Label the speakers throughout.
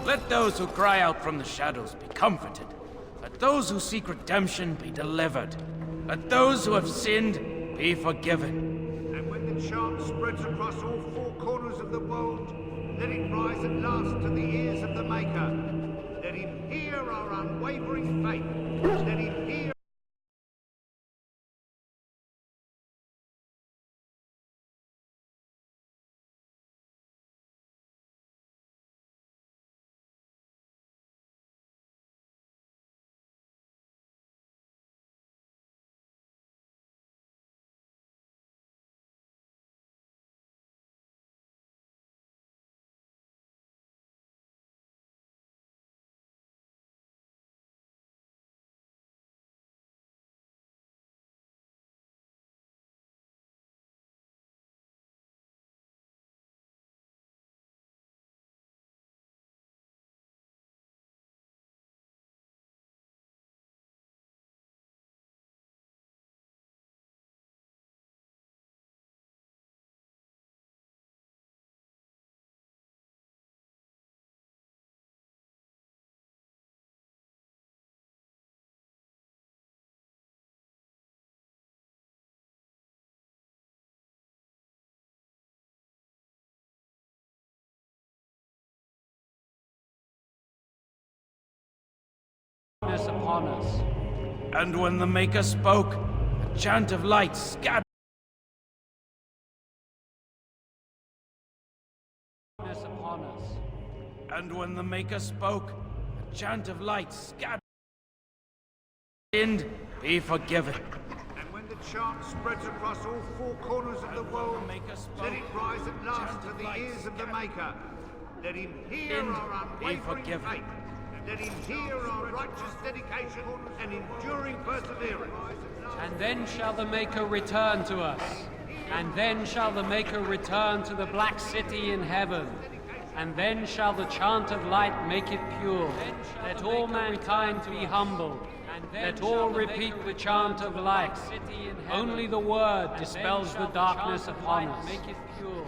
Speaker 1: Let those who cry out from the shadows be comforted. Let those who seek redemption be delivered. Let those who have sinned be forgiven.
Speaker 2: And when the chant spreads across all four corners of the world, let it rise at last to the ears of the Maker. Let him hear our unwavering faith. Let him hear.
Speaker 3: Upon us.
Speaker 1: And when the Maker spoke, a chant of light scattered
Speaker 3: Upon us.
Speaker 1: And when the Maker spoke, a chant of light scattered. Sinned, be forgiven.
Speaker 2: And when the chant spreads across all four corners of the world, let it rise at last to the ears of the Maker. Let him hear our unwavering faith. Let him hear our righteous dedication and enduring perseverance.
Speaker 3: And then shall the Maker return to us. And then shall the Maker return to the black city in heaven. And then shall the chant of light make it pure. Let all mankind be humble. Let all repeat the chant of light. Only the word dispels the darkness upon us.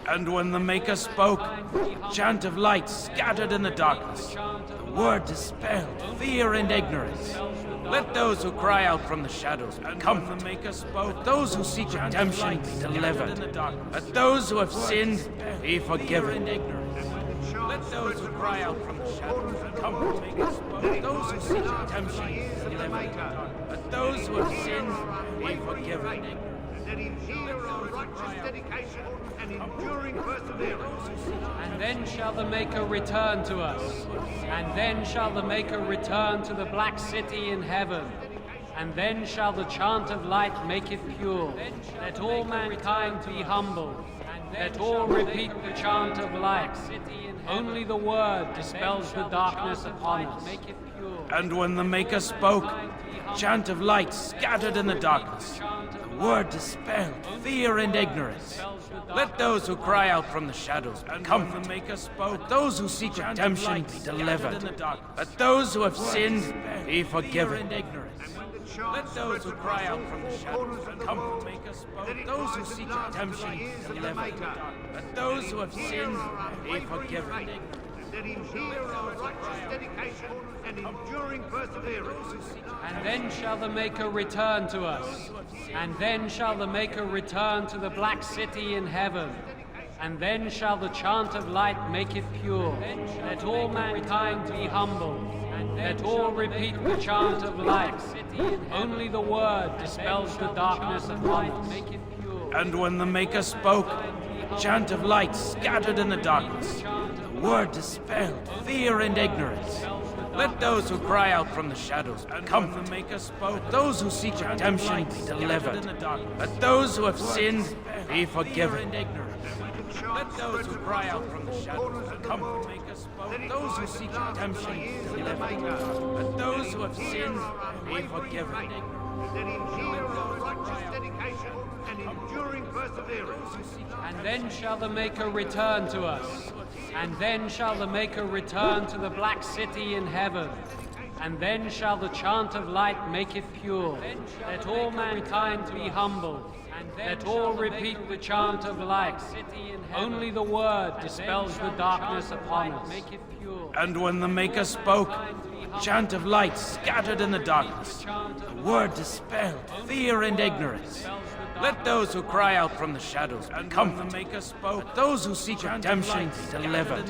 Speaker 1: And when the Maker spoke, a chant of light scattered in the darkness. The word dispelled fear and ignorance. Let those who cry out from the shadows be comforted. The Maker spoke. Let those who seek redemption be delivered. Let those who have sinned be forgiven. Let those who cry out from the shadows be comforted. Let those who seek redemption be delivered. Let those who have sinned be forgiven.
Speaker 2: Let him hear our righteous dedication and enduring perseverance.
Speaker 3: And then shall the Maker return to us. And then shall the Maker return to the black city in heaven. And then shall the chant of light make it pure. Let all mankind be humble. Let all repeat the chant of light. Only the word dispels the darkness upon us.
Speaker 1: And when the Maker spoke, a chant of light scattered in the darkness. The word dispelled fear and ignorance. Let those who cry out from the shadows be comforted. The Maker spoke. Let those who seek redemption be delivered. Let those who have sinned be forgiven. Let those who cry out from the shadows be comforted. Let those who seek redemption be delivered. Let those who have sinned be forgiven.
Speaker 2: Let him hear our righteous dedication and enduring perseverance.
Speaker 3: And then shall the Maker return to us. And then shall the Maker return to the black city in heaven. And then shall the chant of light make it pure. Let all mankind be humble. Let all repeat the chant of light. Only the word dispels the darkness upon us.
Speaker 1: And when the Maker spoke, a chant of light scattered in the darkness. The word dispelled fear and ignorance. Let those who cry out from the shadows be comforted. The Maker spoke. Let those who seek redemption be delivered. Let those who have sinned be forgiven. Let those who cry out from the shadows be comforted. Let those who seek redemption be delivered. Let those who have sinned be forgiven.
Speaker 2: Let him hear our righteous dedication and enduring perseverance.
Speaker 3: And then shall the Maker return to us. And then shall the Maker return to the black city in heaven. and then shall the chant of light make it pure. Let all mankind be humble, and let all repeat the chant of light. Only the word dispels the darkness upon us.
Speaker 1: And when the Maker spoke, a chant of light scattered in the darkness. The word dispelled fear and ignorance. Let those who cry out from the shadows be comforted. The Maker spoke. Let those who seek redemption be delivered.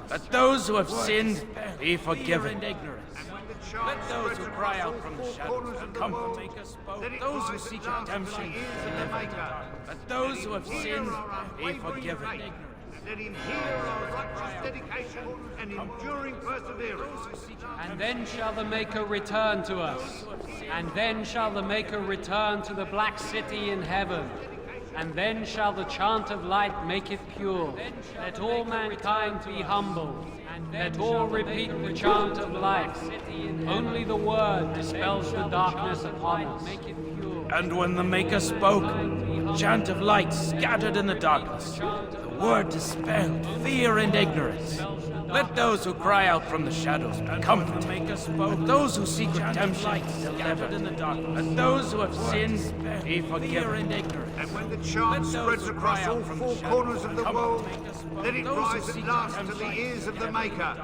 Speaker 1: Let those who have sinned be forgiven. Let those who cry out from the shadows be comforted. Let those who seek redemption be delivered. Let those who have sinned be forgiven.
Speaker 2: Let him hear our righteous dedication and enduring perseverance.
Speaker 3: And then shall the Maker return to us. And then shall the Maker return to the black city in heaven. And then shall the chant of light make it pure. Let all mankind be humble. Let all repeat the chant of light. Only the word dispels the darkness upon us.
Speaker 1: And when the Maker spoke, a chant of light scattered in the darkness. The word dispelled fear and ignorance. Let those who cry out from the shadows be comforted. Let those who seek redemption be delivered. Let those who have sinned be forgiven.
Speaker 2: And when the chant spreads across all four corners of the world, let it rise at last to the ears of the Maker.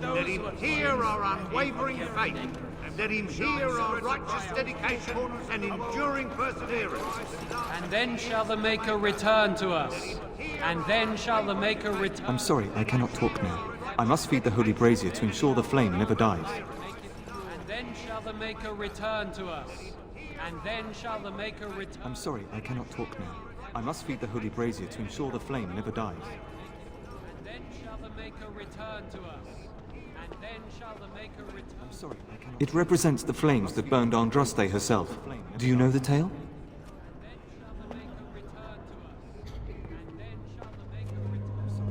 Speaker 2: Let him hear our unwavering faith. Let him hear our righteous dedication and enduring perseverance.
Speaker 3: And then shall the Maker return to us. And then shall the Maker return.
Speaker 4: I'm sorry, I cannot talk now. I must feed the holy brazier to ensure the flame never dies.
Speaker 3: And then shall the Maker return to us. And then shall the Maker return.
Speaker 4: I'm sorry, I cannot talk now. I must feed the holy brazier to ensure the flame never dies.
Speaker 3: And then shall the Maker return to us. And then shall the Maker return.
Speaker 4: I'm sorry, I cannot. It represents the flames that burned Andraste herself. Do you know the tale?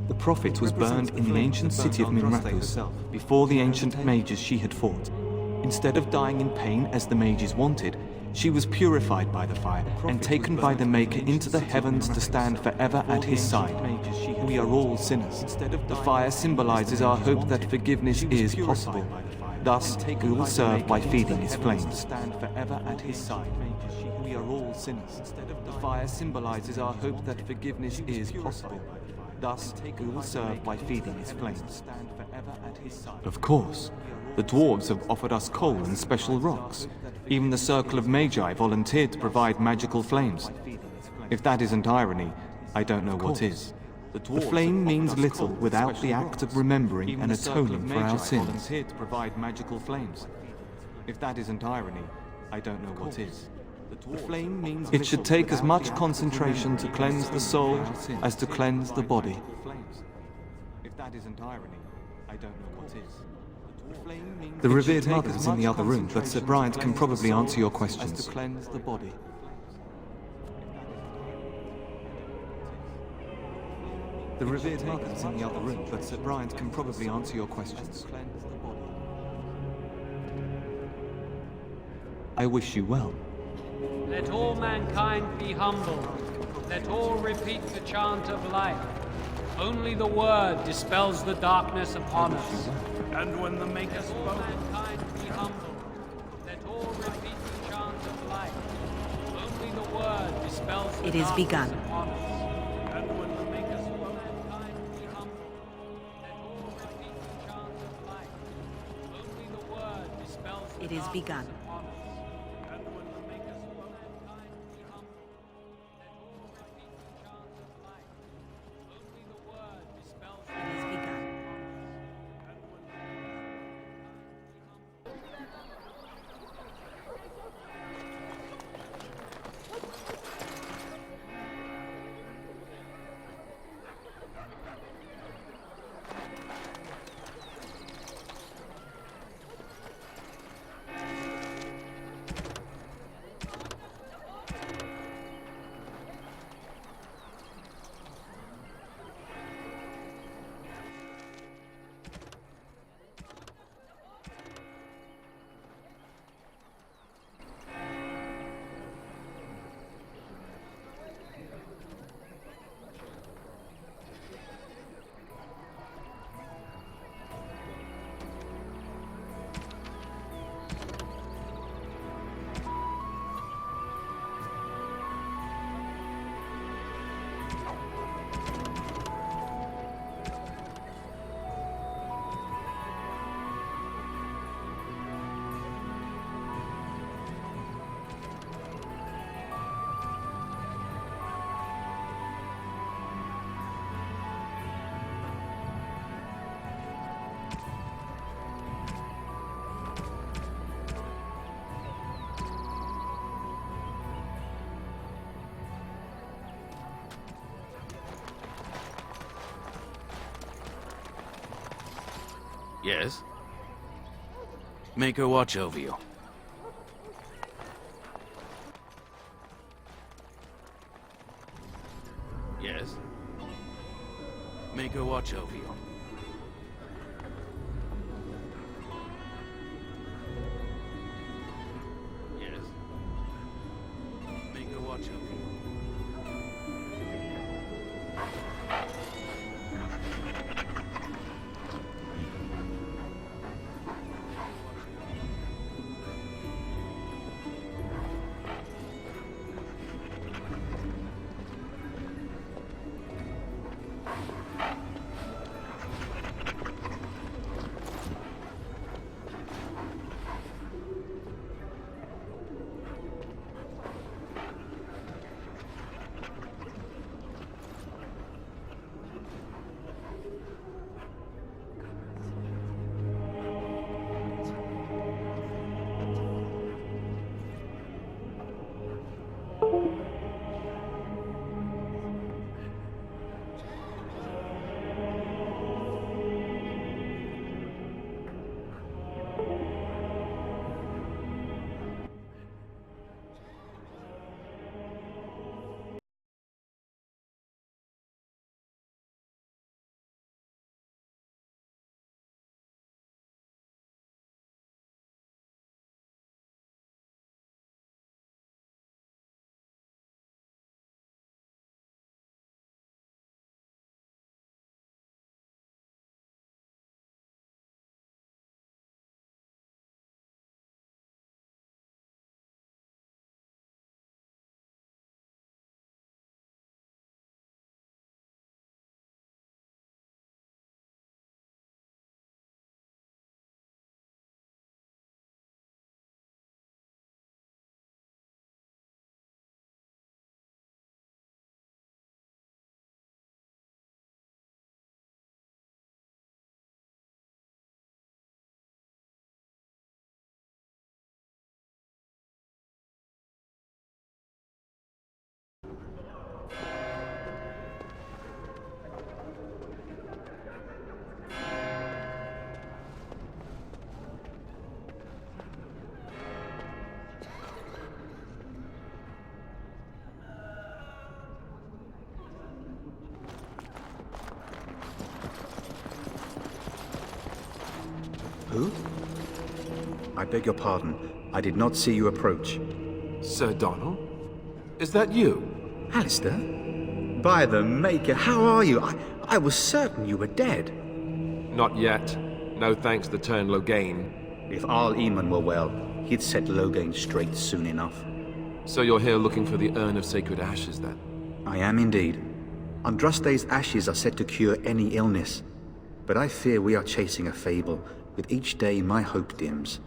Speaker 4: The prophet was burned in the ancient city of Minrathous before the ancient mages she had fought. Instead of dying in pain as the mages wanted, she was purified by the fire and taken by the Maker into the heavens to stand forever at his side. We are all sinners. The fire symbolizes our hope that forgiveness is possible. Thus, we will serve by feeding his flames. Stand forever at his side. We are all sinners. The fire symbolizes our hope that forgiveness is possible. Thus, we will serve by feeding his flames. Of course, the dwarves have offered us coal and special rocks. Even the Circle of Magi volunteered to provide magical flames. If that isn't irony, I don't know what is. The flame means little without the act of remembering and atoning for our sins. Volunteered to provide magical flames. If that isn't irony, I don't know what is. The flame means it should take as much concentration to cleanse the soul as to cleanse the body. If that isn't irony, I don't know what is. The revered mother is in the other room, but Sir Bryant can probably answer your questions. To cleanse the body. The revered mother is in the other room, but Sir Bryant can probably answer your questions. I wish you well.
Speaker 3: Let all mankind be humble. Let all repeat the chant of life. Only the word dispels the darkness upon us.
Speaker 1: And when the Maker spoke,
Speaker 3: Let all mankind be humble. Let all repeat the chant of life. Only the word dispels the
Speaker 5: It is begun.
Speaker 3: darkness upon us.
Speaker 1: and when the Maker spoke,
Speaker 3: Mankind be humble. Let all repeat the chant of life. Only the word dispels the
Speaker 5: It is
Speaker 3: darkness
Speaker 5: begun.
Speaker 3: upon us.
Speaker 1: and when the Maker spoke,
Speaker 3: Mankind be humble. Let all repeat the chant of life. Only the word dispels the
Speaker 5: It is begun.
Speaker 1: Yes? Make her watch over you. Yes? Make her watch over you. Yes? Make her watch over you.
Speaker 5: Who? I beg your pardon. I did not see you approach.
Speaker 6: Sir Donald? Is that you?
Speaker 5: Alistair? By the Maker, how are you? I was certain you were dead.
Speaker 6: Not yet. No thanks to Turn Loghain.
Speaker 5: If Arl Eamon were well, he'd set Loghain straight soon enough.
Speaker 6: So you're here looking for the Urn of Sacred Ashes, then?
Speaker 5: I am indeed. Andraste's ashes are said to cure any illness. But I fear we are chasing a fable. With each day, my hope dims.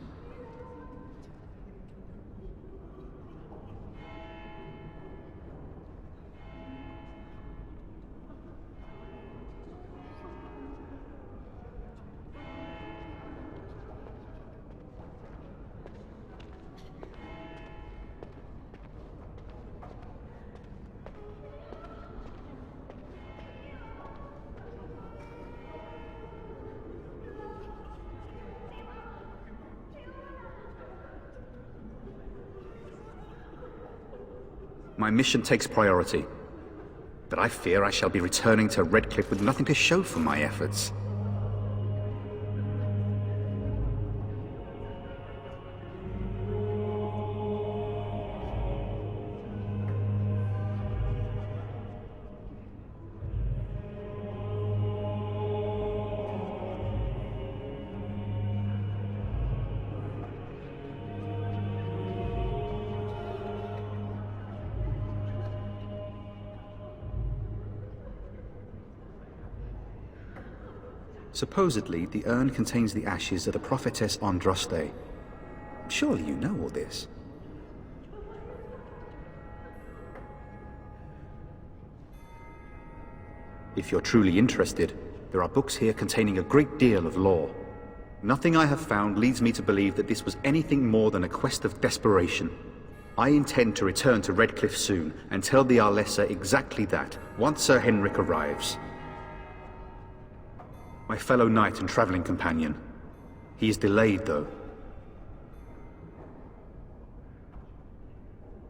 Speaker 5: My mission takes priority, but I fear I shall be returning to Redcliffe with nothing to show for my efforts. Supposedly, the urn contains the ashes of the prophetess Andraste. Surely you know all this. If you're truly interested, there are books here containing a great deal of lore. Nothing I have found leads me to believe that this was anything more than a quest of desperation. I intend to return to Redcliffe soon and tell the Arlessa exactly that, once Sir Henrik arrives. My fellow knight and traveling companion, He is delayed, though.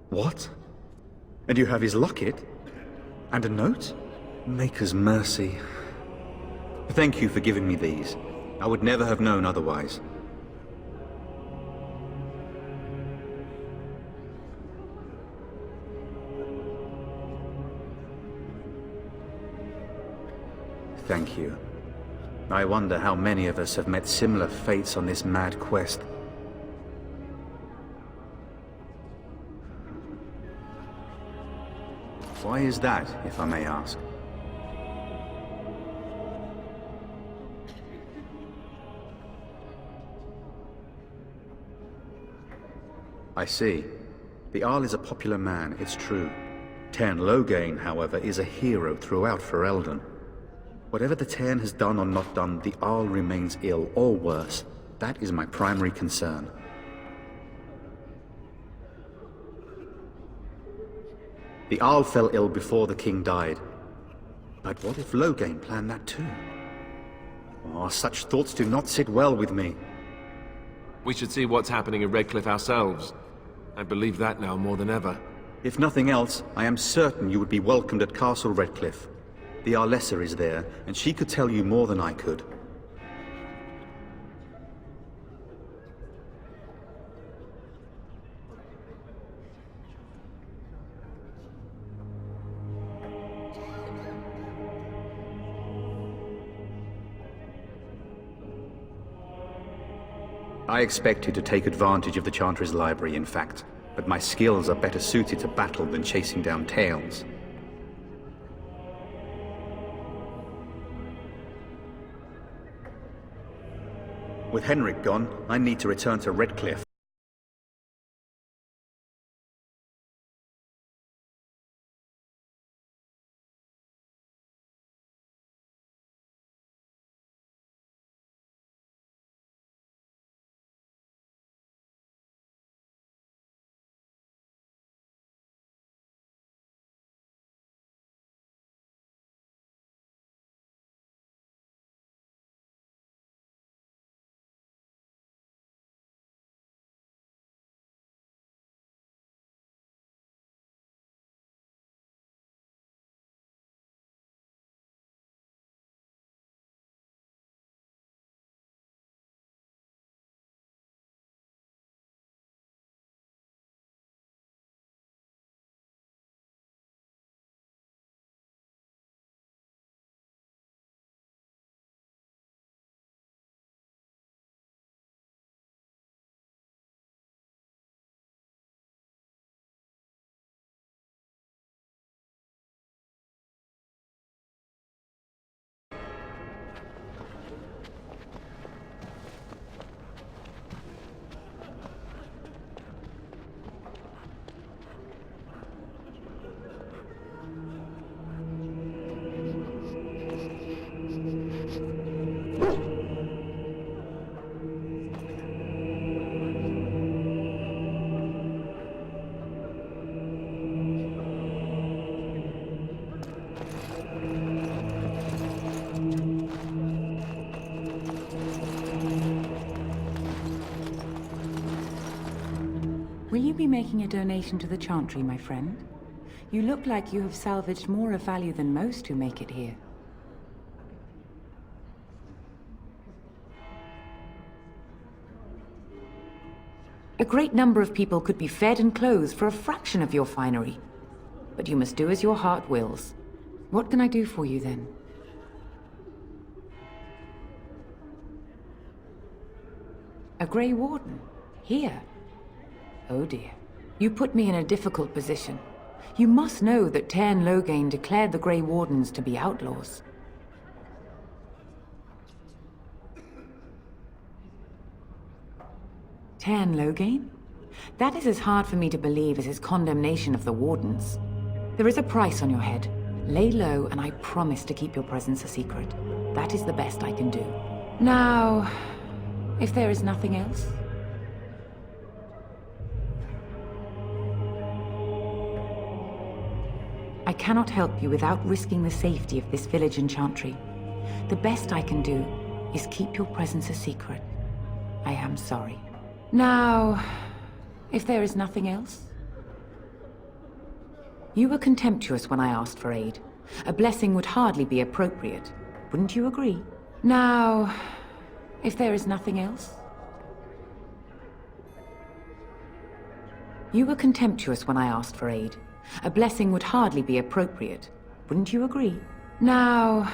Speaker 5: What? And you have his locket? And a note? Maker's mercy. Thank you for giving me these. I would never have known otherwise. Thank you. I wonder how many of us have met similar fates on this mad quest. Why is that, if I may ask? I see. The Arl is a popular man, it's true. Teyrn Loghain, however, is a hero throughout Ferelden. Whatever the Teyrn has done or not done, the Arl remains ill, or worse. That is my primary concern. The Arl fell ill before the king died. But what if Loghain planned that too? Oh, such thoughts do not sit well with me.
Speaker 6: We should see what's happening in Redcliffe ourselves. I believe that now more than ever.
Speaker 5: If nothing else, I am certain you would be welcomed at Castle Redcliffe. The Arlessa is there, and she could tell you more than I could. I expected to take advantage of the Chantry's library, in fact, but my skills are better suited to battle than chasing down tales. With Henrik gone, I need to return to Redcliffe.
Speaker 7: Will you be making a donation to the Chantry, my friend? You look like you have salvaged more of value than most who make it here. A great number of people could be fed and clothed for a fraction of your finery. But you must do as your heart wills. What can I do for you, then? A Grey Warden? Here? Oh dear. You put me in a difficult position. You must know that Teyrn Loghain declared the Grey Wardens to be outlaws. Teyrn Loghain? That is as hard for me to believe as his condemnation of the Wardens. There is a price on your head. Lay low, and I promise to keep your presence a secret. That is the best I can do. Now, if there is nothing else... I cannot help you without risking the safety of this village and Chantry. The best I can do is keep your presence a secret. I am sorry. Now, if there is nothing else? You were contemptuous when I asked for aid. A blessing would hardly be appropriate. Wouldn't you agree? Now, if there is nothing else? You were contemptuous when I asked for aid. A blessing would hardly be appropriate. Wouldn't you agree? Now,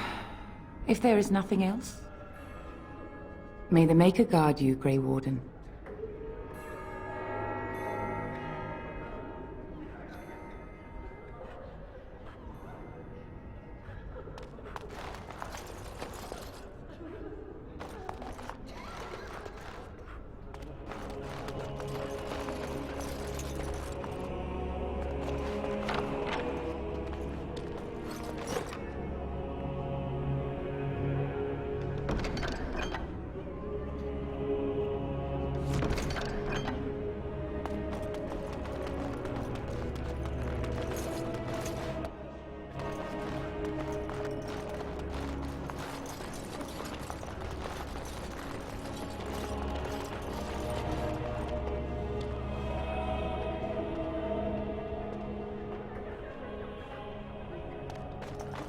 Speaker 7: if there is nothing else? May the Maker guard you, Grey Warden.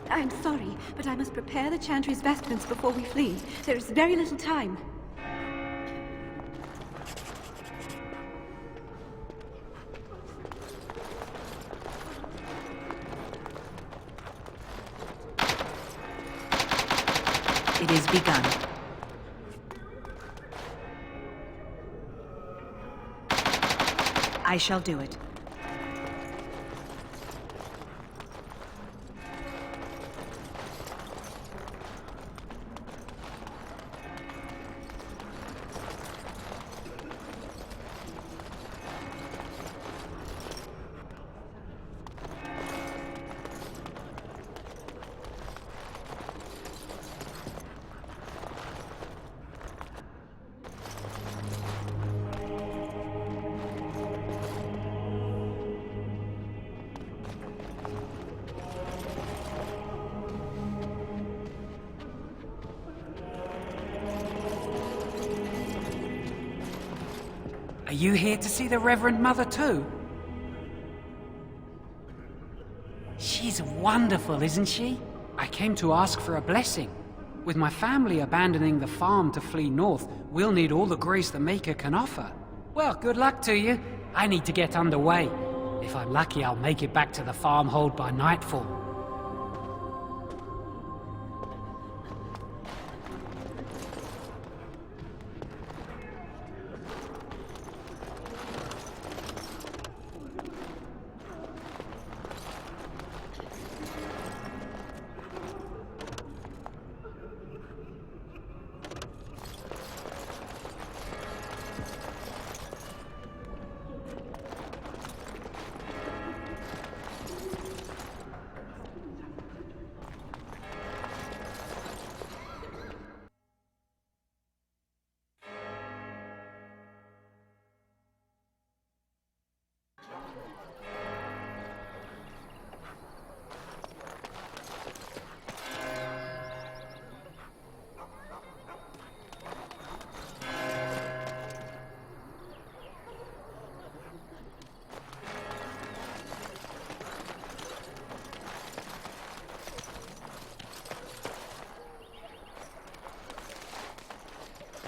Speaker 8: I'm sorry, but I must prepare the Chantry's vestments before we flee. There is very little time.
Speaker 9: It is begun. I shall do it.
Speaker 3: Are you here to see the Reverend Mother too? She's wonderful, isn't she? I came to ask for a blessing. With my family abandoning the farm to flee north, we'll need all the grace the Maker can offer. Well, good luck to you. I need to get underway. If I'm lucky, I'll make it back to the farmhold by nightfall.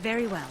Speaker 9: Very well.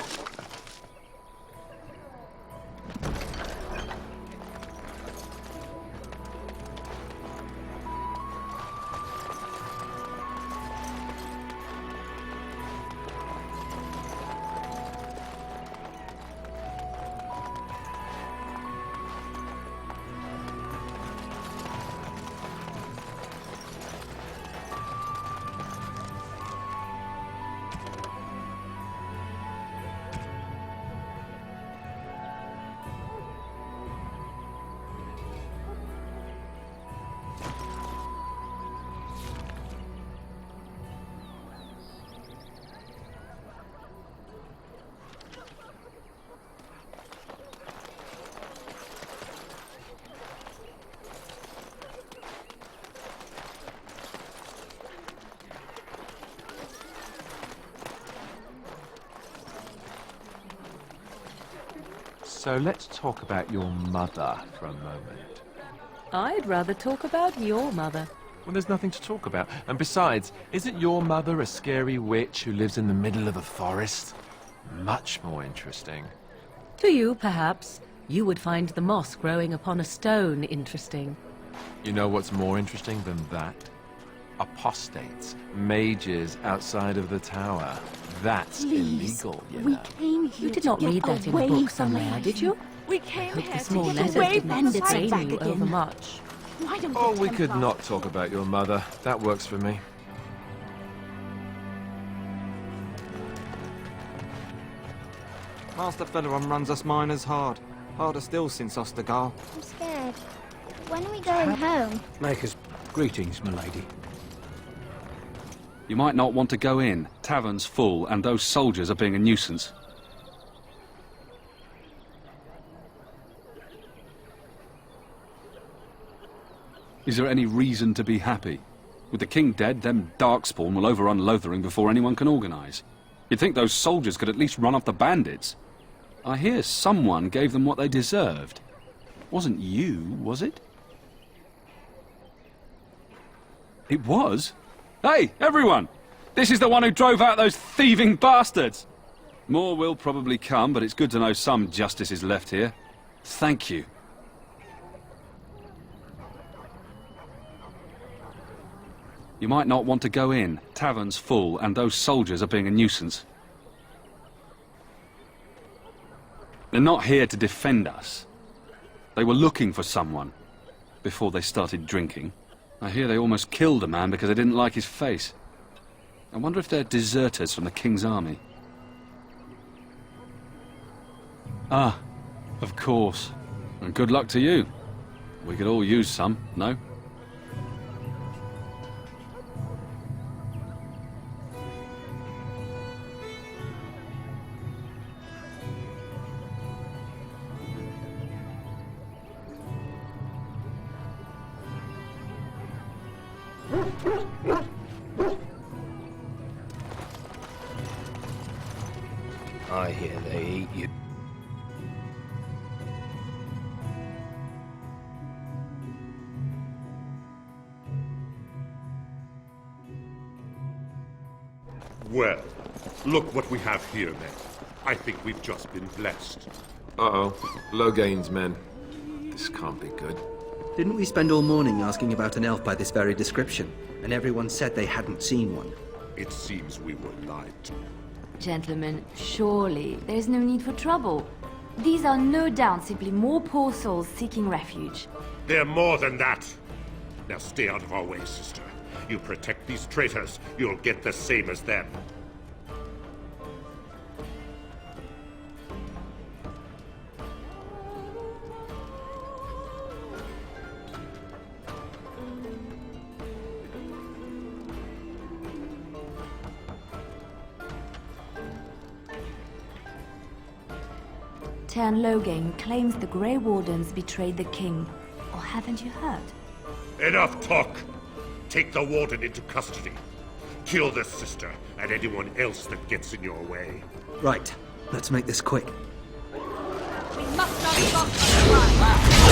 Speaker 6: So let's talk about your mother for a moment.
Speaker 10: I'd rather talk about your mother.
Speaker 6: Well, there's nothing to talk about. And besides, isn't your mother a scary witch who lives in the middle of a forest? Much more interesting.
Speaker 10: To you, perhaps, you would find the moss growing upon a stone interesting.
Speaker 6: You know what's more interesting than that? Apostates, mages outside of the tower. That's illegal, you know.
Speaker 8: Came here
Speaker 10: You did not read that in a book somewhere, did you?
Speaker 8: We came
Speaker 10: Hope
Speaker 8: here
Speaker 10: the
Speaker 8: to
Speaker 10: small
Speaker 8: get
Speaker 10: letters
Speaker 8: away
Speaker 10: did
Speaker 8: from
Speaker 10: not
Speaker 8: the
Speaker 10: strain
Speaker 8: back
Speaker 10: you
Speaker 8: again.
Speaker 10: overmuch.
Speaker 8: Why don't
Speaker 6: Or
Speaker 8: you
Speaker 6: we
Speaker 8: tell
Speaker 6: could
Speaker 8: us?
Speaker 6: not talk about your mother. That works for me.
Speaker 4: Master Feleron runs us miners hard. Harder still since Ostergal.
Speaker 11: I'm scared. When are we going home?
Speaker 12: Maker's greetings, milady. You might not want to go in. Tavern's full, and those soldiers are being a nuisance. Is there any reason to be happy? With the king dead, them Darkspawn will overrun Lothering before anyone can organize. You'd think those soldiers could at least run off the bandits. I hear someone gave them what they deserved. Wasn't you, was it? It was? Hey, everyone! This is the one who drove out those thieving bastards! More will probably come, but it's good to know some justice is left here. Thank you. You might not want to go in. Tavern's full, and those soldiers are being a nuisance. They're not here to defend us. They were looking for someone before they started drinking. I hear they almost killed a man because they didn't like his face. I wonder if they're deserters from the King's army. Ah, of course. And good luck to you. We could all use some, no? I hear they eat you.
Speaker 13: Well, look what we have here, men. I think we've just been blessed.
Speaker 6: Uh-oh. Loghain's men. This can't be good.
Speaker 14: Didn't we spend all morning asking about an elf by this very description? And everyone said they hadn't seen one.
Speaker 13: It seems we were lied to.
Speaker 11: Gentlemen, surely there's no need for trouble. These are no doubt simply more poor souls seeking refuge.
Speaker 13: They're more than that. Now stay out of our way, sister. You protect these traitors, you'll get the same as them.
Speaker 11: Teyrn Loghain claims the Grey Wardens betrayed the king. Or haven't you heard?
Speaker 13: Enough talk! Take the warden into custody. Kill the sister and anyone else that gets in your way.
Speaker 14: Right, let's make this quick.
Speaker 8: We must not stop the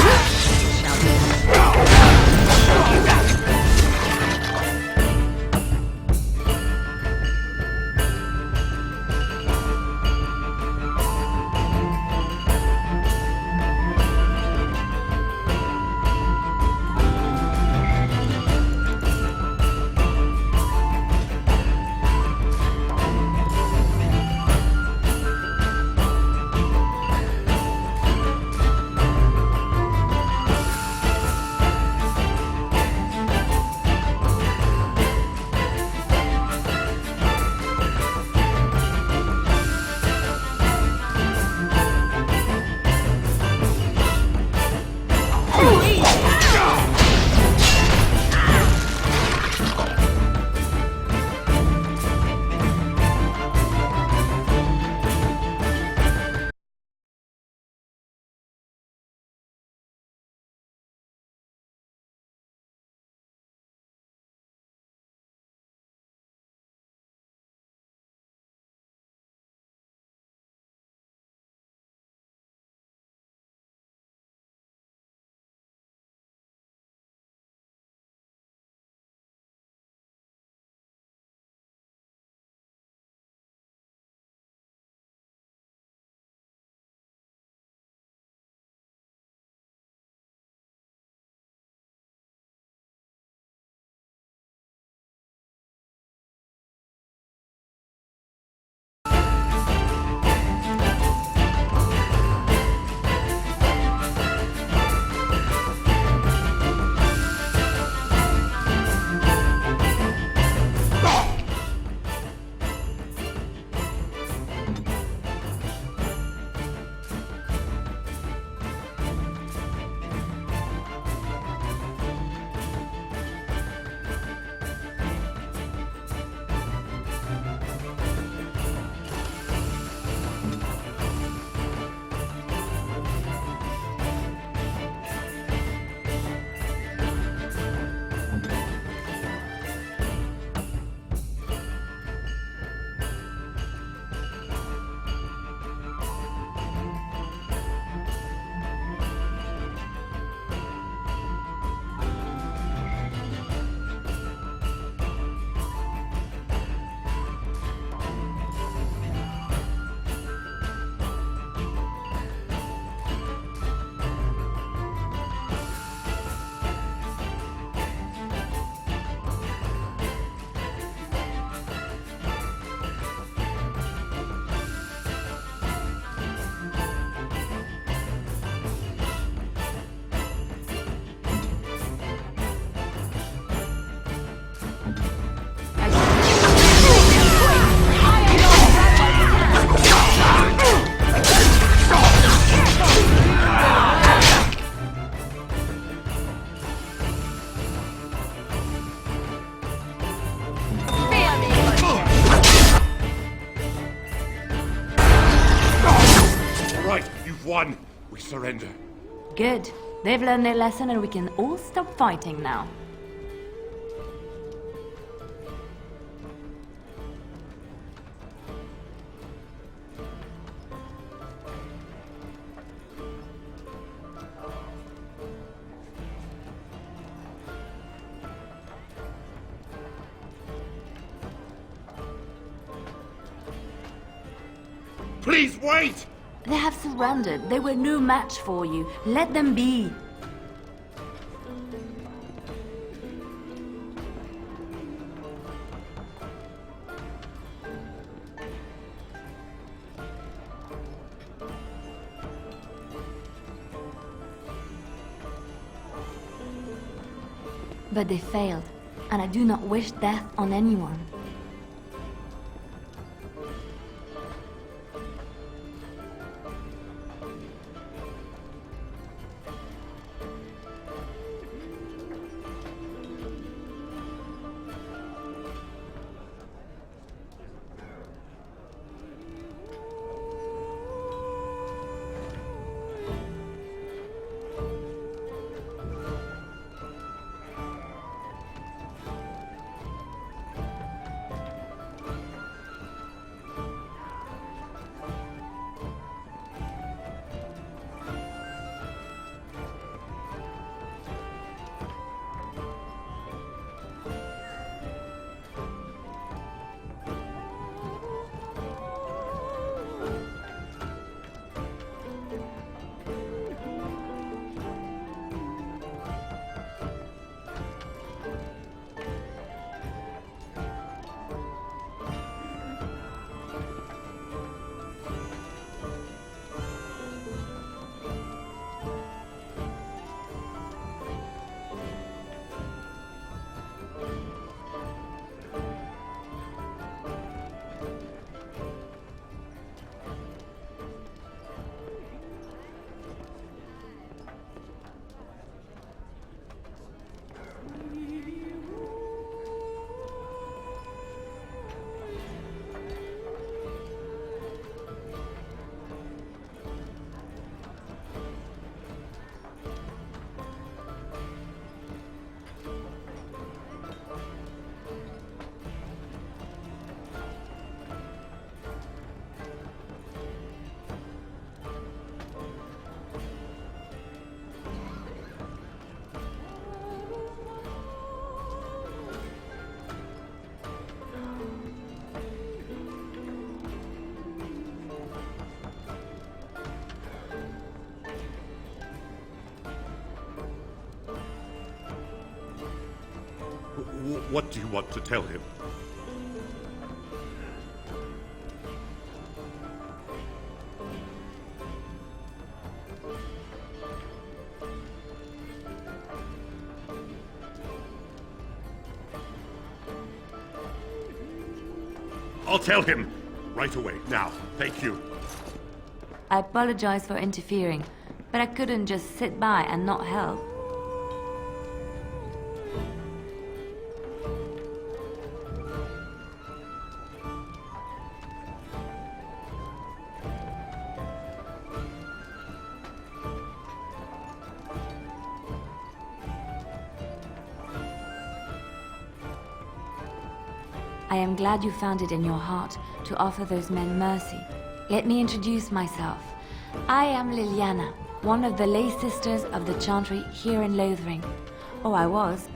Speaker 13: right, you've won. We surrender.
Speaker 11: Good. They've learned their lesson and we can all stop fighting now.
Speaker 13: Please wait!
Speaker 11: They have surrendered. They were no match for you. Let them be. But they failed, and I do not wish death on anyone.
Speaker 13: What do you want to tell him? I'll tell him! Right away, now. Thank you.
Speaker 11: I apologize for interfering, but I couldn't just sit by and not help. I am glad you found it in your heart to offer those men mercy. Let me introduce myself. I am Liliana, one of the lay sisters of the Chantry here in Lothering. Oh, I was.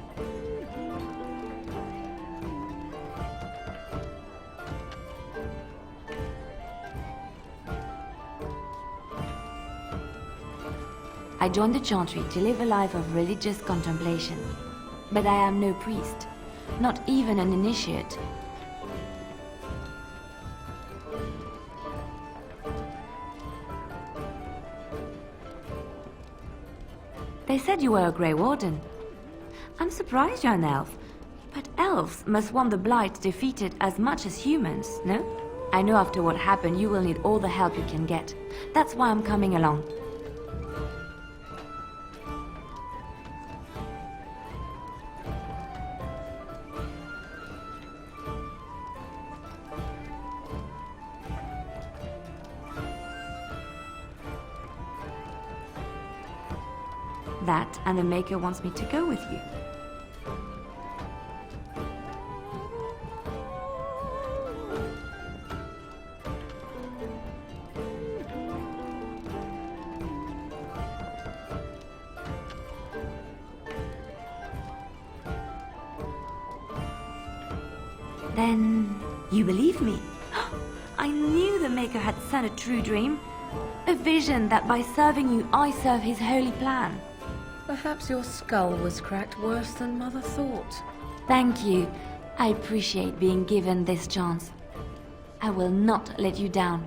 Speaker 11: I joined the Chantry to live a life of religious contemplation. But I am no priest, not even an initiate. They said you were a Grey Warden. I'm surprised you're an elf. But elves must want the Blight defeated as much as humans, no? I know after what happened you will need all the help you can get. That's why I'm coming along. that, and the Maker wants me to go with you. Then you believe me? I knew the Maker had sent a true dream. A vision that by serving you, I serve his holy plan.
Speaker 10: Perhaps your skull was cracked worse than Mother thought.
Speaker 11: Thank you. I appreciate being given this chance. I will not let you down.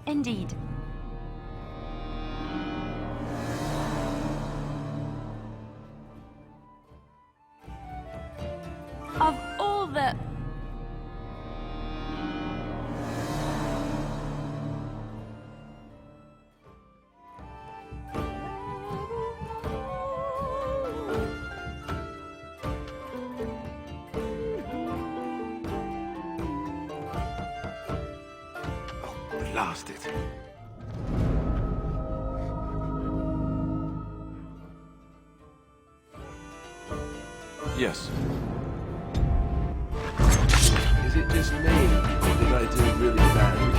Speaker 11: Indeed. Of all the...
Speaker 13: Blast it.
Speaker 6: Yes. Is it just me, or did I do really badly?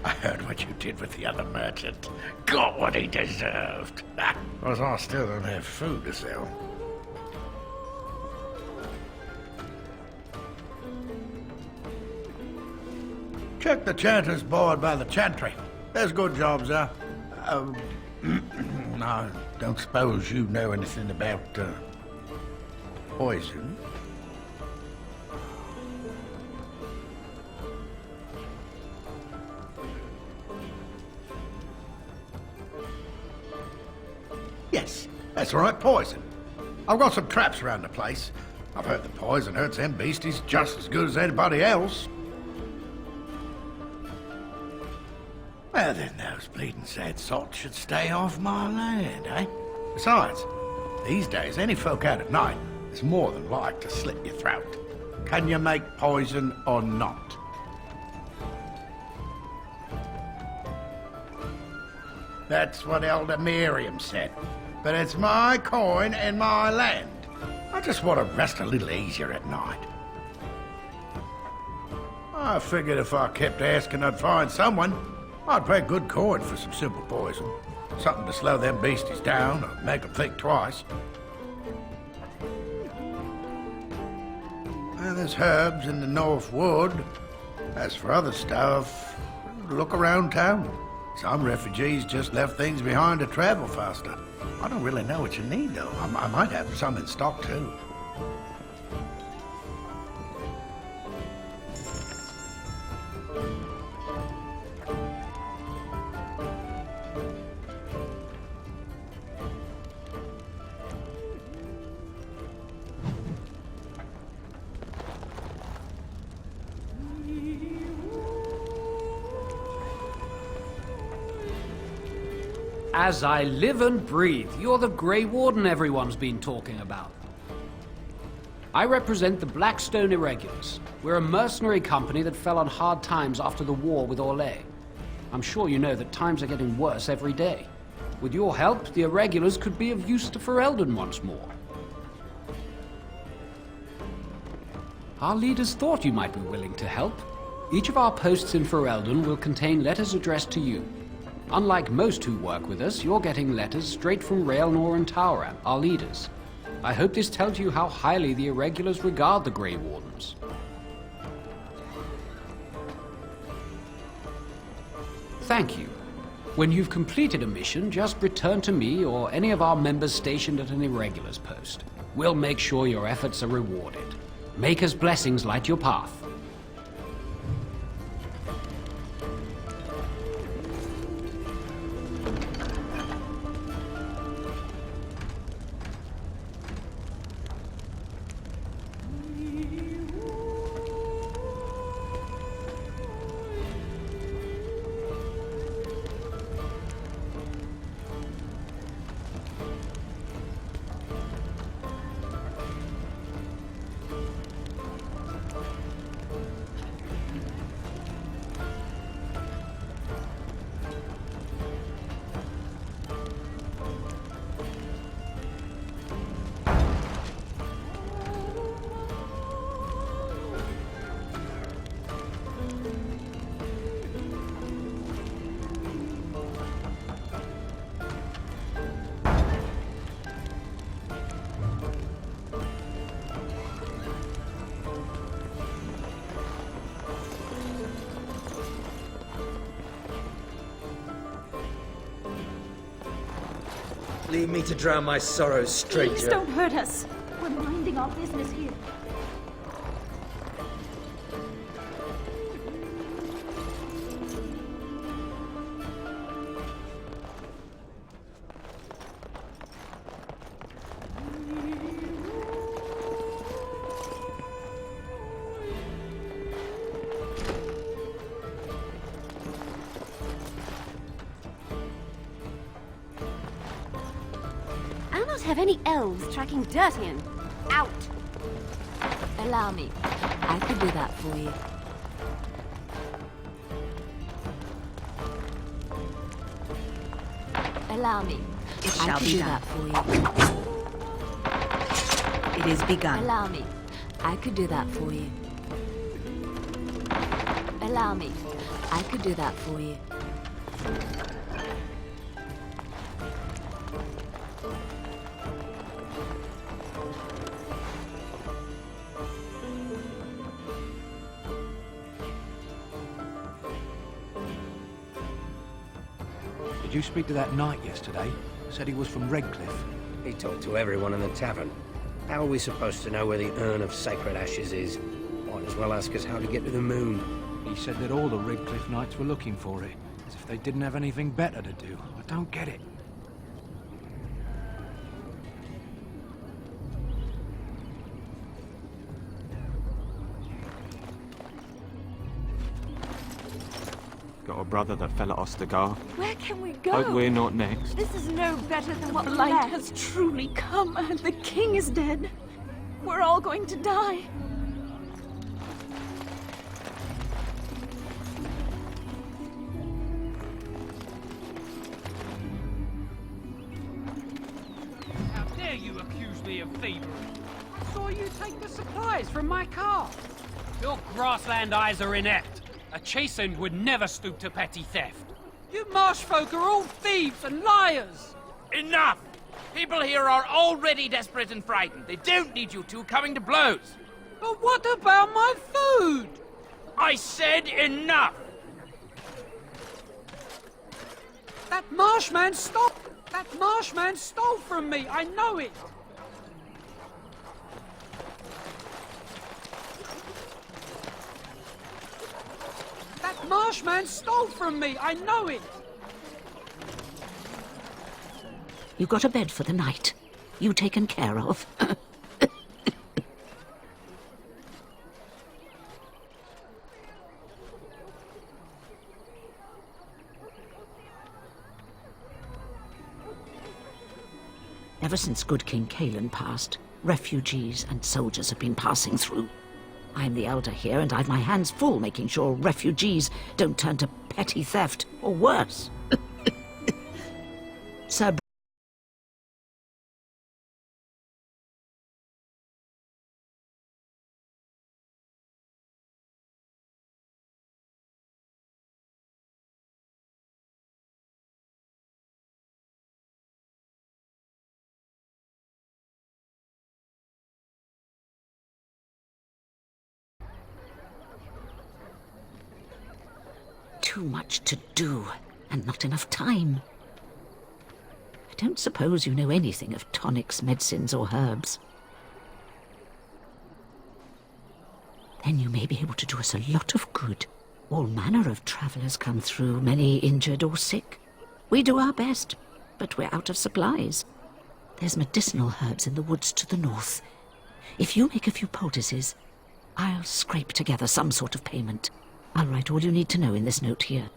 Speaker 2: I heard what you did with the other merchant. Got what he deserved. Because I still don't have food to sell. Check the chanter's board by the chantry. There's good jobs there. I don't suppose you know anything about poison. Yes, that's right, poison. I've got some traps around the place. I've heard the poison hurts them beasties just as good as anybody else. Well, then those bleeding sad sots should stay off my land, eh? Besides, these days, any folk out at night is more than like to slit your throat. Can you make poison or not? That's what Elder Miriam said. But it's my coin and my land. I just want to rest a little easier at night. I figured if I kept asking, I'd find someone. I'd pay good coin for some simple poison. Something to slow them beasties down or make them think twice. Well, there's herbs in the North Wood. As for other stuff, look around town. Some refugees just left things behind to travel faster. I don't really know what you need, though. I might have some in stock, too.
Speaker 3: As I live and breathe, you're the Grey Warden everyone's been talking about. I represent the Blackstone Irregulars. We're a mercenary company that fell on hard times after the war with Orlais. I'm sure you know that times are getting worse every day. With your help, the Irregulars could be of use to Ferelden once more. Our leaders thought you might be willing to help. Each of our posts in Ferelden will contain letters addressed to you. Unlike most who work with us, you're getting letters straight from Raelnor and Tauram, our leaders. I hope this tells you how highly the Irregulars regard the Grey Wardens. Thank you. When you've completed a mission, just return to me or any of our members stationed at an irregulars post. We'll make sure your efforts are rewarded. Maker's blessings light your path.
Speaker 14: Leave me to drown my sorrows, stranger.
Speaker 8: Please don't hurt us. We're minding our business here.
Speaker 11: I'll not have any elves tracking dirt in. Out! Allow me. I could do that for you. Allow me.
Speaker 9: It shall be done.
Speaker 11: That for you.
Speaker 9: It is begun.
Speaker 11: Allow me. I could do that for you. Allow me. I could do that for you.
Speaker 15: Did you speak to that knight yesterday? Said he was from Redcliffe.
Speaker 16: He talked to everyone in the tavern. How are we supposed to know where the urn of sacred ashes is? Might as well ask us how to get to the moon.
Speaker 15: He said that all the Redcliffe knights were looking for it, as if they didn't have anything better to do. I don't get it.
Speaker 4: Got a brother that fell at Ostagar.
Speaker 8: Where can we go?
Speaker 4: Hope we're not next.
Speaker 8: This is no better than what
Speaker 17: Blight
Speaker 8: left.
Speaker 17: has truly come. The king is dead. We're all going to die.
Speaker 3: How dare you accuse me of thievery? I saw you take the supplies from my car. Your grassland eyes are inept. A chastened would never stoop to petty theft. You marsh folk are all thieves and liars.
Speaker 1: Enough! People here are already desperate and frightened. They don't need you two coming to blows.
Speaker 3: But what about my food?
Speaker 1: I said enough!
Speaker 3: That marshman stopped. That marshman stole from me. I know it. That marshman stole from me. I know it.
Speaker 9: You got a bed for the night. You taken care of. Ever since good King Cailan passed, refugees and soldiers have been passing through. I'm the elder here, and I've my hands full making sure refugees don't turn to petty theft, or worse. Sir too much to do, and not enough time. I don't suppose you know anything of tonics, medicines, or herbs. Then you may be able to do us a lot of good. All manner of travellers come through, many injured or sick. We do our best, but we're out of supplies. There's medicinal herbs in the woods to the north. If you make a few poultices, I'll scrape together some sort of payment. I'll write all you need to know in this note here.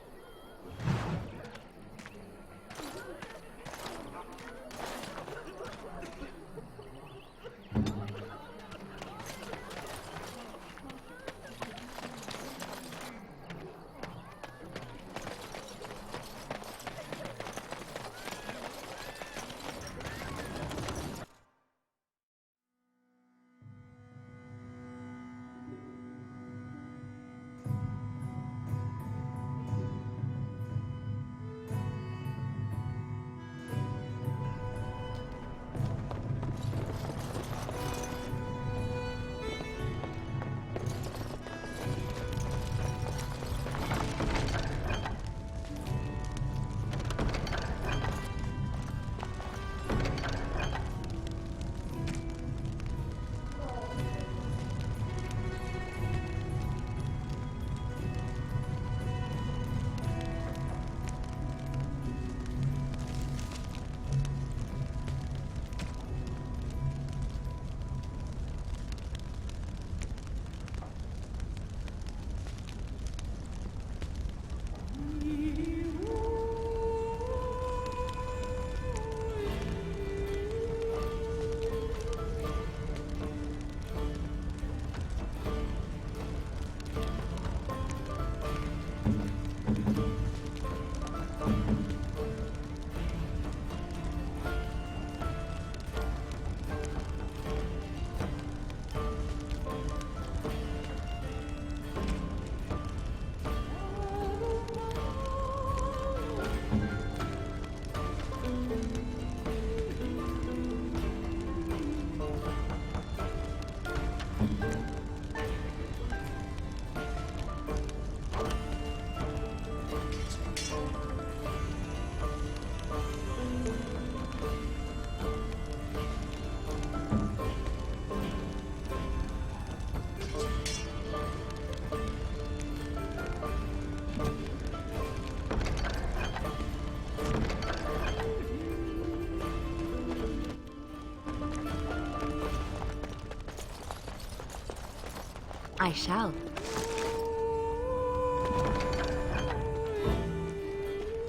Speaker 11: I shall.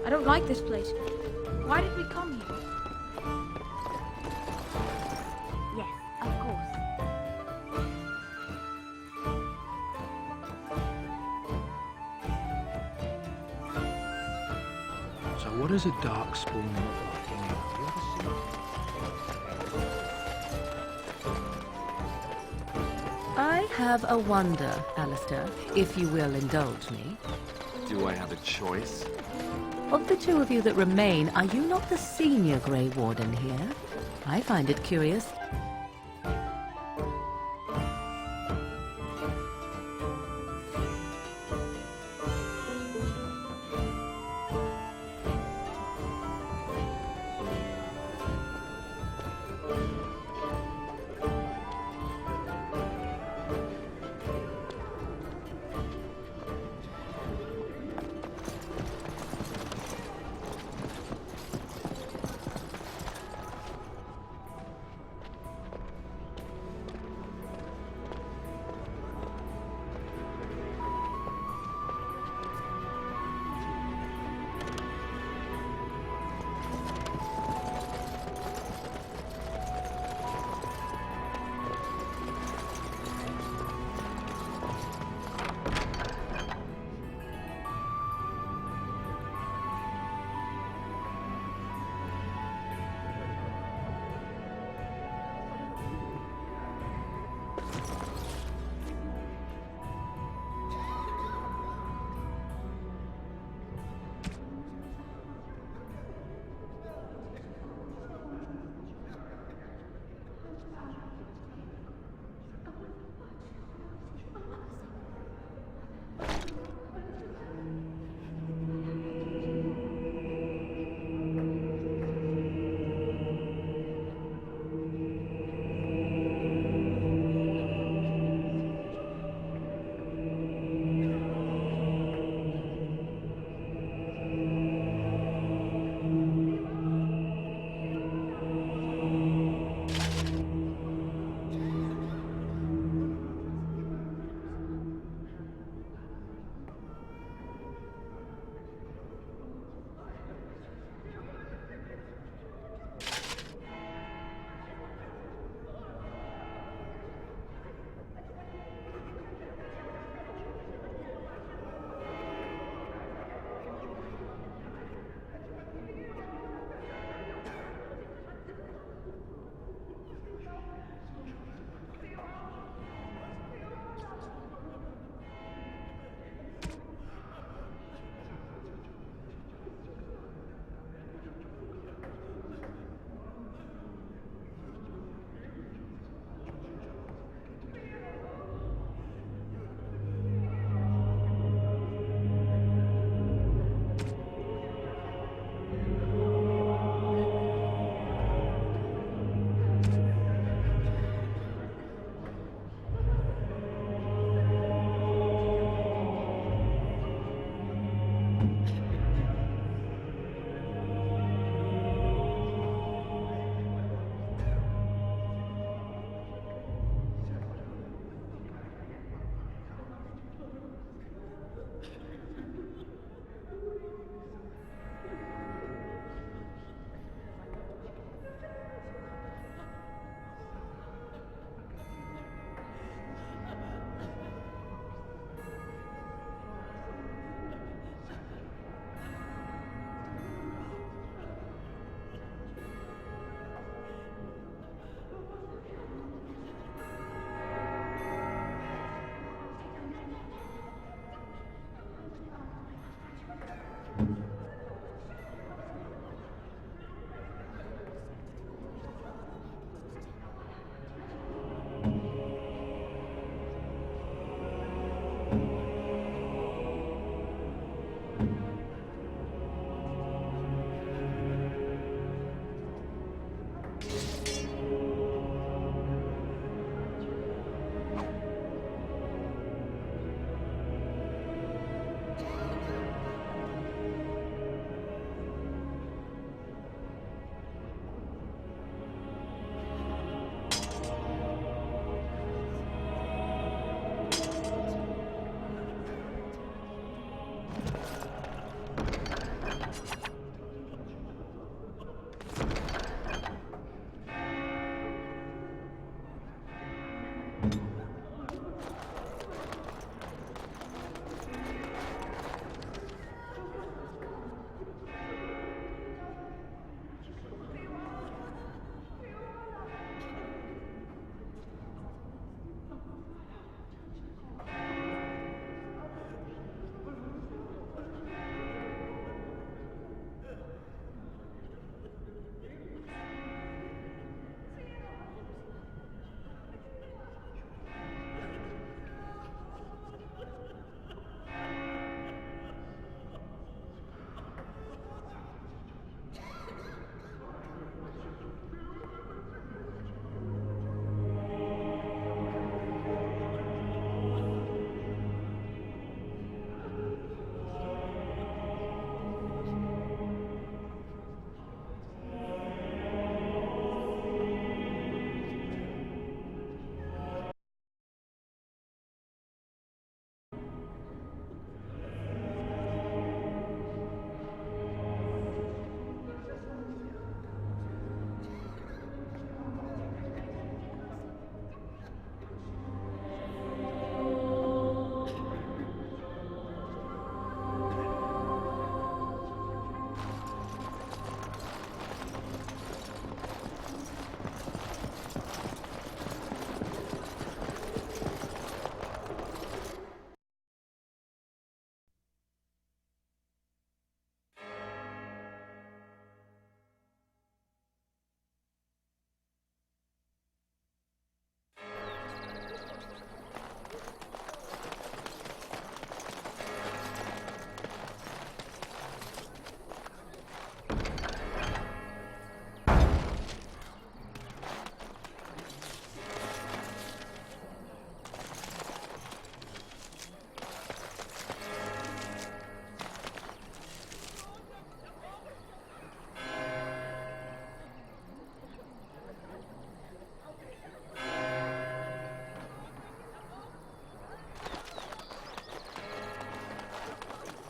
Speaker 17: I don't like this place. Why did we come here?
Speaker 11: Yes, of course.
Speaker 15: So what does a darkspawn look like anyway? Have you ever seen it?
Speaker 10: I have a wonder, Alistair, if you will indulge me.
Speaker 6: Do I have a choice?
Speaker 10: Of the two of you that remain, are you not the senior Grey Warden here? I find it curious.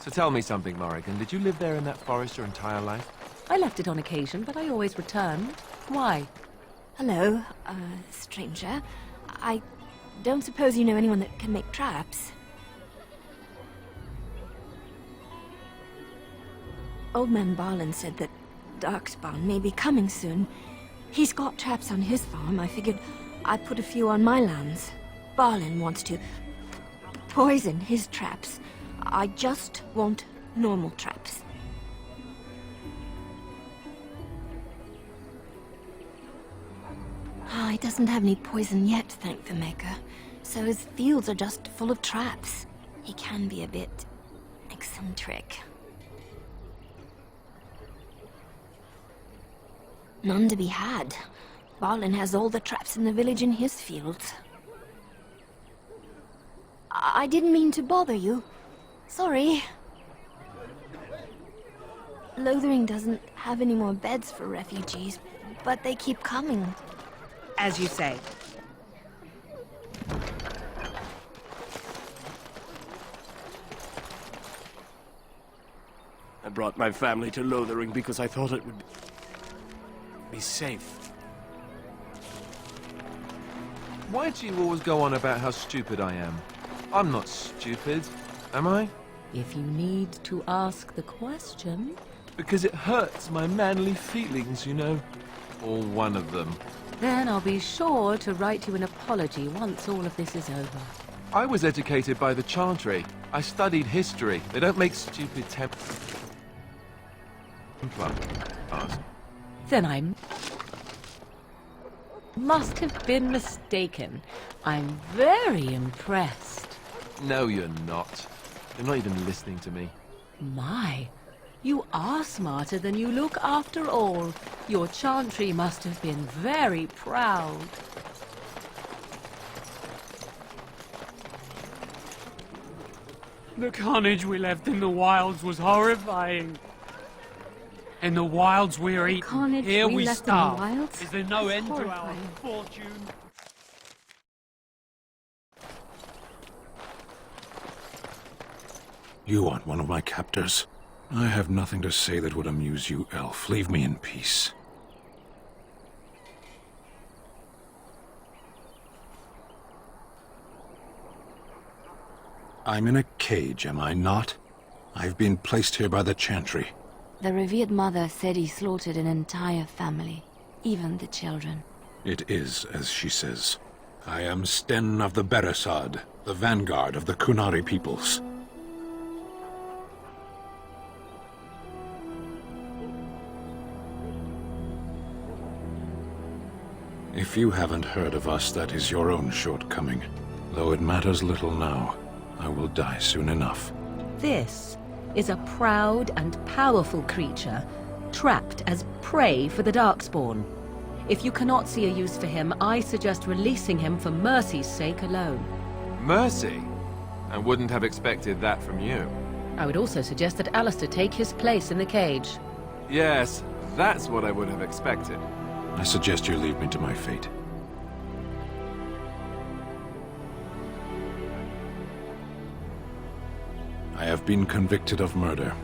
Speaker 6: So tell me something, Morrigan. Did you live there in that forest your entire life?
Speaker 10: I left it on occasion, but I always returned. Why?
Speaker 18: Hello, stranger. I don't suppose you know anyone that can make traps. Old man Barlin said that Darkspawn may be coming soon. He's got traps on his farm. I figured I'd put a few on my lands. Barlin wants to poison his traps. I just want normal traps. He doesn't have any poison yet, thank the Maker. So his fields are just full of traps. He can be a bit eccentric. None to be had. Barlin has all the traps in the village in his fields. I didn't mean to bother you. Sorry. Lothering doesn't have any more beds for refugees, but they keep coming.
Speaker 19: As you say.
Speaker 20: I brought my family to Lothering because I thought it would be safe.
Speaker 6: Why do you always go on about how stupid I am? I'm not stupid, am I?
Speaker 10: If you need to ask the question...
Speaker 6: Because it hurts my manly feelings, you know. Or one of them.
Speaker 10: Then I'll be sure to write you an apology once all of this is over.
Speaker 6: I was educated by the Chantry. I studied history. They don't make stupid Templar.
Speaker 10: Then I must have been mistaken. I'm very impressed.
Speaker 6: No, you're not. You're not even listening to me.
Speaker 10: My, you are smarter than you look after all. Your Chantry must have been very proud.
Speaker 3: The carnage we left in the wilds was horrifying. In the wilds we're eaten, here we starve. Is there no end to our fortune?
Speaker 21: You aren't one of my captors. I have nothing to say that would amuse you, elf. Leave me in peace. I'm in a cage, am I not? I've been placed here by the Chantry.
Speaker 11: The revered mother said he slaughtered an entire family, even the children.
Speaker 21: It is, as she says. I am Sten of the Beresad, the vanguard of the Kunari peoples. If you haven't heard of us, that is your own shortcoming. Though it matters little now, I will die soon enough.
Speaker 10: This is a proud and powerful creature, trapped as prey for the Darkspawn. If you cannot see a use for him, I suggest releasing him for mercy's sake alone.
Speaker 6: Mercy? I wouldn't have expected that from you.
Speaker 10: I would also suggest that Alistair take his place in the cage.
Speaker 6: Yes, that's what I would have expected.
Speaker 21: I suggest you leave me to my fate. I have been convicted of murder.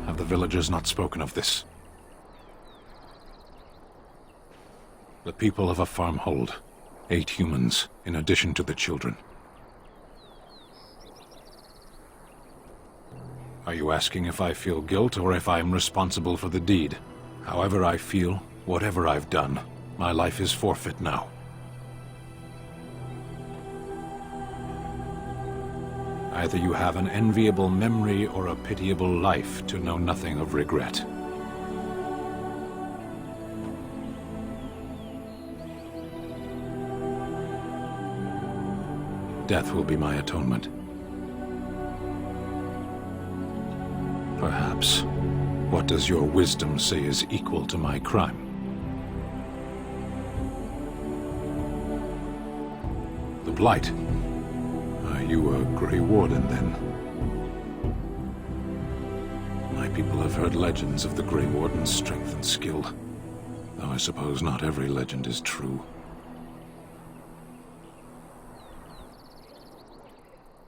Speaker 21: Have the villagers not spoken of this? The people of a farmhold. 8 humans, in addition to the children. Are you asking if I feel guilt or if I am responsible for the deed? However I feel, whatever I've done, my life is forfeit now. Either you have an enviable memory or a pitiable life to know nothing of regret. Death will be my atonement. Perhaps. What does your wisdom say is equal to my crime? The Blight. Are you a Grey Warden, then? My people have heard legends of the Grey Warden's strength and skill, though I suppose not every legend is true.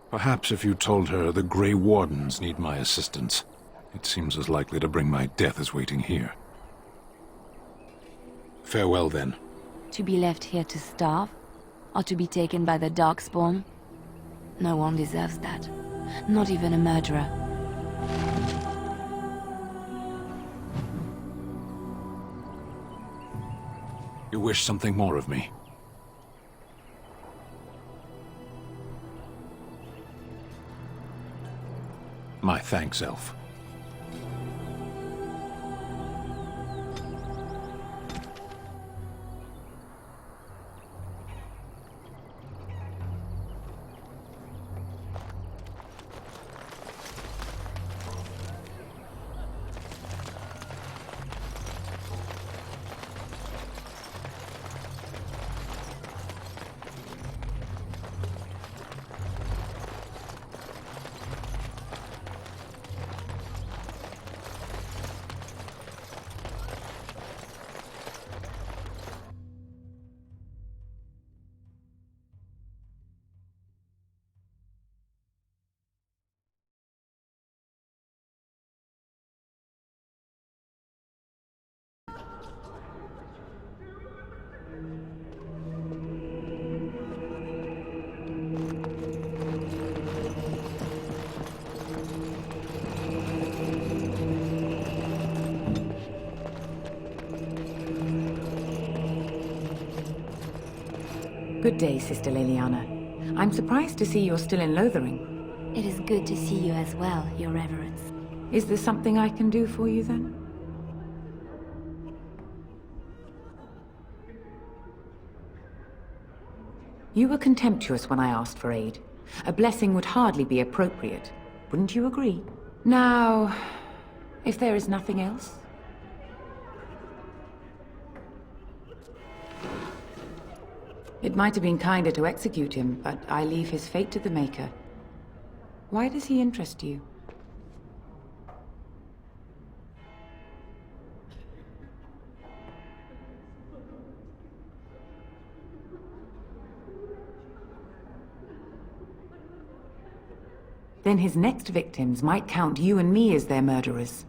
Speaker 21: Perhaps if you told her the Grey Wardens need my assistance, it seems as likely to bring my death as waiting here. Farewell, then.
Speaker 11: To be left here to starve? Or to be taken by the Darkspawn? No one deserves that. Not even a murderer.
Speaker 21: You wish something more of me? My thanks, Elf.
Speaker 7: Good day, Sister Leliana. I'm surprised to see you're still in Lothering.
Speaker 11: It is good to see you as well, Your Reverence.
Speaker 7: Is there something I can do for you, then? You were contemptuous when I asked for aid. A blessing would hardly be appropriate. Wouldn't you agree? Now, if there is nothing else... It might have been kinder to execute him, but I leave his fate to the Maker. Why does he interest you? Then his next victims might count you and me as their murderers.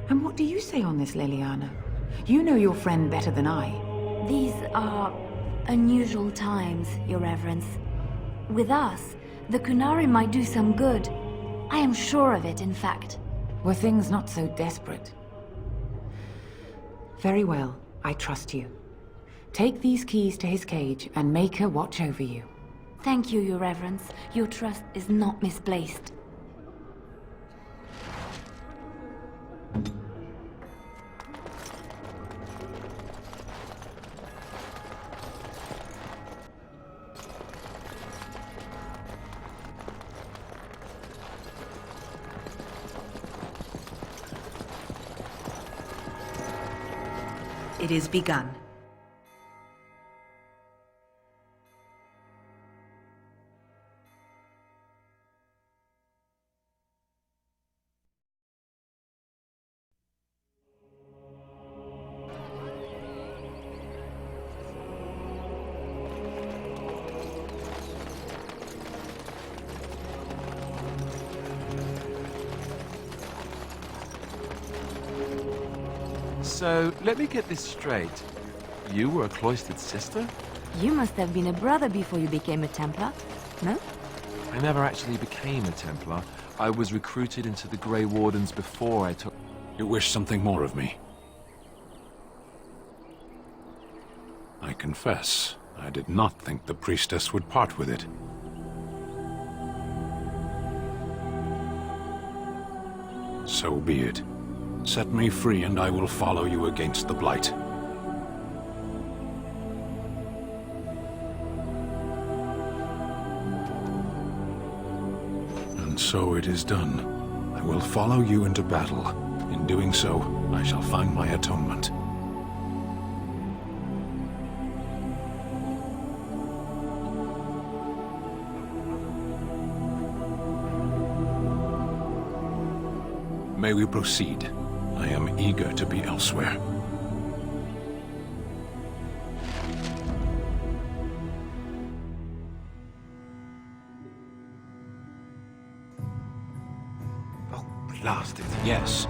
Speaker 7: And what do you say on this, Leliana? You know your friend better than I.
Speaker 11: These are unusual times, Your Reverence. With us, the Kunari might do some good. I am sure of it, in fact.
Speaker 7: Were things not so desperate? Very well, I trust you. Take these keys to his cage and make her watch over you.
Speaker 11: Thank you, Your Reverence. Your trust is not misplaced.
Speaker 19: It is begun.
Speaker 6: So, let me get this straight. You were a cloistered sister?
Speaker 11: You must have been a brother before you became a Templar, no?
Speaker 6: I never actually became a Templar. I was recruited into the Grey Wardens before I took...
Speaker 21: You wish something more of me? I confess, I did not think the priestess would part with it. So be it. Set me free and I will follow you against the Blight. And so it is done. I will follow you into battle. In doing so, I shall find my atonement. May we proceed? I am eager to be elsewhere. Oh, blast it. Yes,